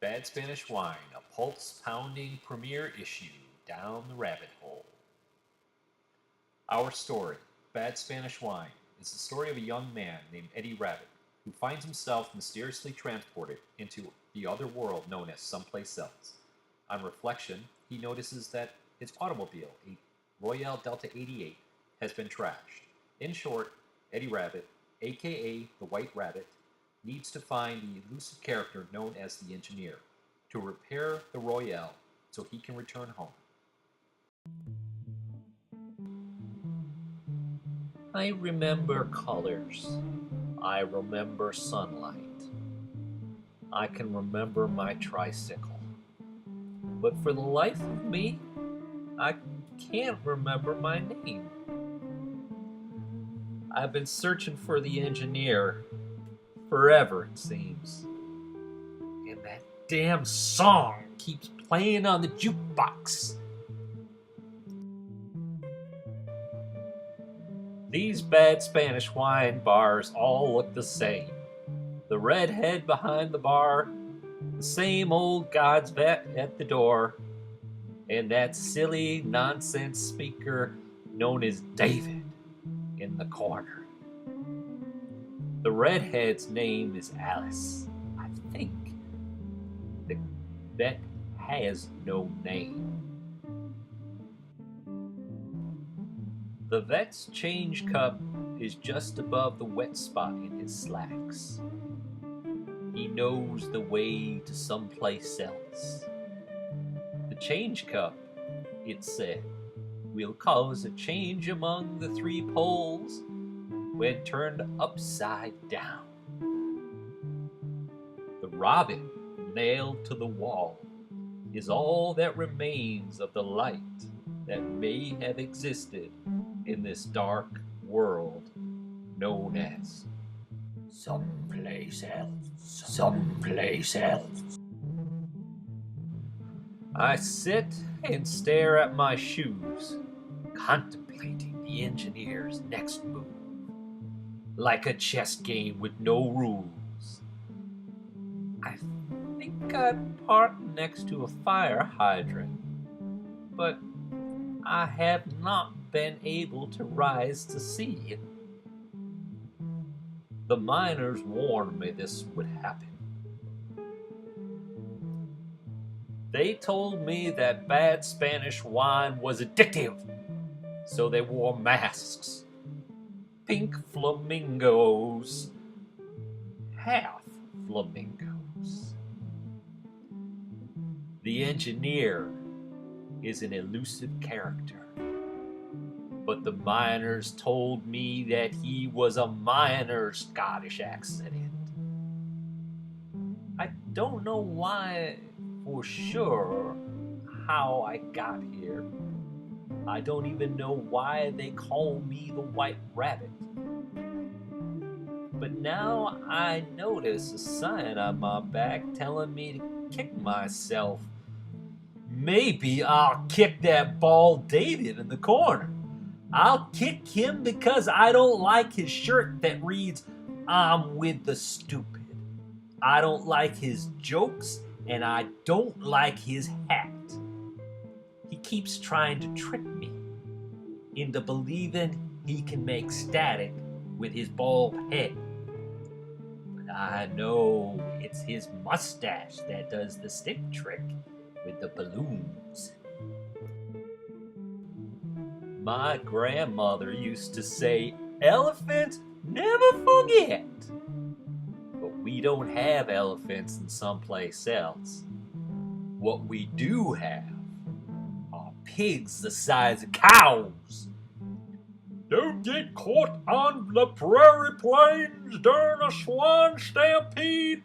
Bad Spanish Wine, a pulse-pounding premiere issue down the rabbit hole. Our story, Bad Spanish Wine, is the story of a young man named Eddie Rabbit who finds himself mysteriously transported into the other world known as someplace else. On reflection, he notices that his automobile, a Royale Delta 88, has been trashed. In short, Eddie Rabbit, aka the White Rabbit, needs to find the elusive character known as the Engineer to repair the Royale so he can return home. I remember colors. I remember sunlight. I can remember my tricycle. But for the life of me, I can't remember my name. I've been searching for the Engineer forever, it seems. And that damn song keeps playing on the jukebox. These bad Spanish wine bars all look the same. The redhead behind the bar, the same old God's vet at the door, and that silly nonsense speaker known as David in the corner. The redhead's name is Alice, I think. The vet has no name. The vet's change cup is just above the wet spot in his slacks. He knows the way to someplace else. The change cup, it said, will cause a change among the three poles when turned upside down. The robin nailed to the wall is all that remains of the light that may have existed in this dark world known as someplace else. Someplace else. I sit and stare at my shoes, contemplating the Engineer's next move, like a chess game with no rules. I think I'd park next to a fire hydrant, but I have not been able to rise to see it. The miners warned me this would happen. They told me that bad Spanish wine was addictive, so they wore masks. Pink flamingos. Half flamingos. The Engineer is an elusive character, but the miners told me that he was a minor Scottish accident. I don't know why for sure how I got here. I don't even know why they call me the White Rabbit. But now I notice a sign on my back telling me to kick myself. Maybe I'll kick that bald David in the corner. I'll kick him because I don't like his shirt that reads, "I'm with the stupid." I don't like his jokes, and I don't like his hat. He keeps trying to trick me into believing he can make static with his bald head. But I know it's his mustache that does the stick trick with the balloons. My grandmother used to say, "Elephants never forget." But we don't have elephants in someplace else. What we do have are pigs the size of cows. Don't get caught on the prairie plains during a swine stampede,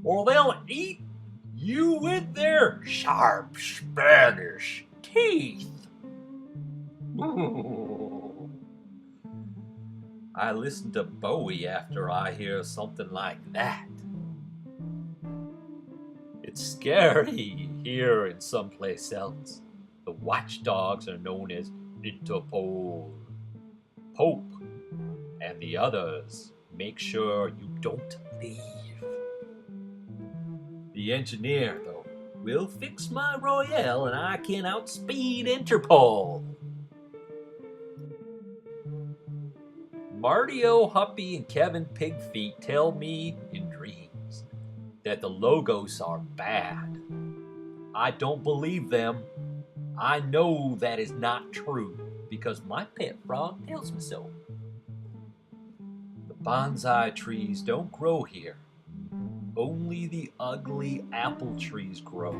or they'll eat you with their sharp Spanish teeth. I listen to Bowie after I hear something like that. It's scary here and someplace else. The watchdogs are known as Interpol, Pope, and the others make sure you don't leave. The The engineer, though, will fix my Royale and I can outspeed Interpol. Marty O'Huppy and Kevin Pigfeet tell me in dreams that the Logos are bad. I don't believe them. I know that is not true because my pet frog tells me so. The bonsai trees don't grow here. Only the ugly apple trees grow.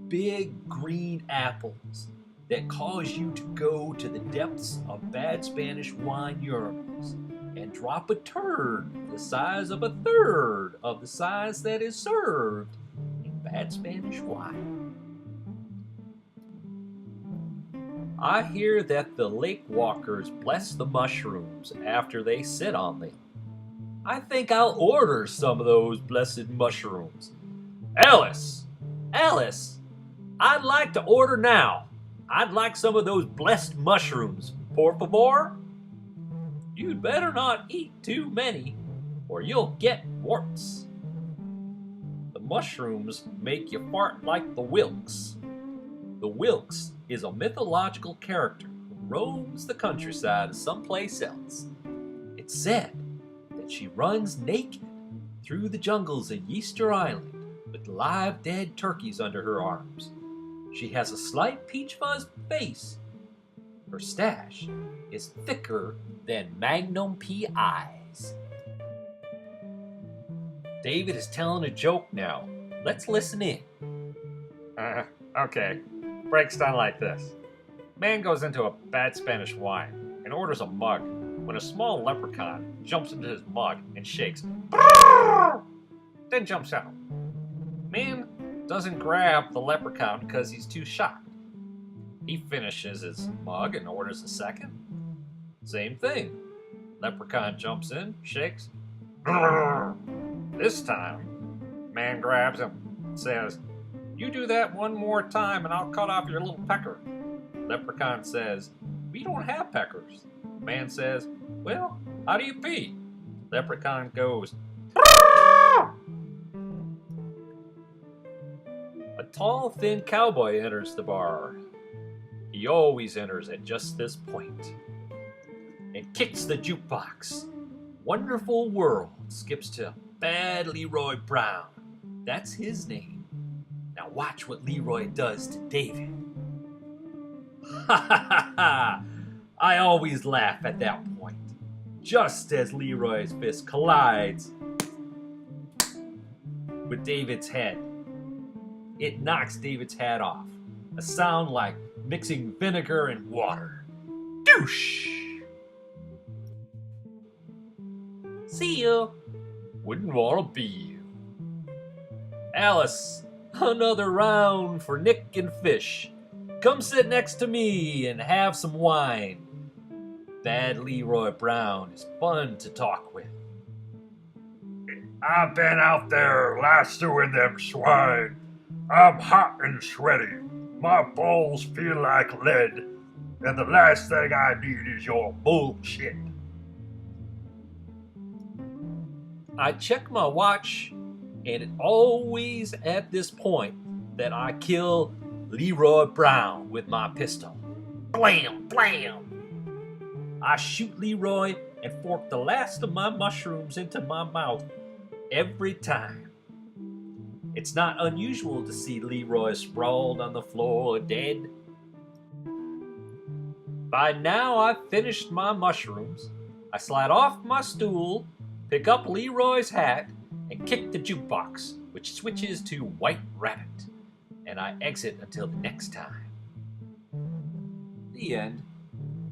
Big green apples that cause you to go to the depths of bad Spanish wine urinals and drop a turd the size of a third of the size that is served in bad Spanish wine. I hear that the lake walkers bless the mushrooms after they sit on them. I think I'll order some of those blessed mushrooms. Alice! Alice! I'd like to order now. I'd like some of those blessed mushrooms, por favor. You'd better not eat too many, or you'll get warts. The mushrooms make you fart like the Wilks. The Wilks is a mythological character who roams the countryside someplace else. It's said that she runs naked through the jungles of Easter Island with live dead turkeys under her arms. She has a slight peach fuzz face. Her stash is thicker than Magnum PIs. David is telling a joke now. Let's listen in. Okay. Breaks down like this. Man goes into a bad Spanish wine and orders a mug when a small leprechaun jumps into his mug and shakes. Then jumps out. Man doesn't grab the leprechaun because he's too shocked. He finishes his mug and orders a second. Same thing. Leprechaun jumps in, shakes. This time, man grabs him and says, "You do that one more time and I'll cut off your little pecker." Leprechaun says, "We don't have peckers." Man says, "Well, how do you pee?" Leprechaun goes, A tall, thin cowboy enters the bar. He always enters at just this point and kicks the jukebox. Wonderful World skips to Bad Leroy Brown. That's his name. Now watch what Leroy does to David. Ha ha ha! I always laugh at that point. Just as Leroy's fist collides with David's head, it knocks David's hat off. A sound like mixing vinegar and water. Douche! See you. Wouldn't want to be you. Alice, another round for Nick and Fish. Come sit next to me and have some wine. Bad Leroy Brown is fun to talk with. I've been out there lassoing them swine. I'm hot and sweaty. My balls feel like lead. And the last thing I need is your bullshit. I check my watch, and it's always at this point that I kill Leroy Brown with my pistol. Blam! Blam! I shoot Leroy and fork the last of my mushrooms into my mouth every time. It's not unusual to see Leroy sprawled on the floor dead. By now I've finished my mushrooms. I slide off my stool, pick up Leroy's hat, and kick the jukebox, which switches to White Rabbit, and I exit until the next time. The end.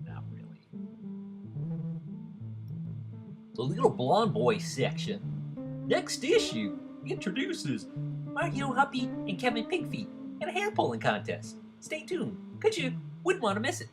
Not really. The Little Blonde Boy section. Next issue introduces Mario Huppy and Kevin Pigfeet in a hair pulling contest. Stay tuned, because you wouldn't want to miss it.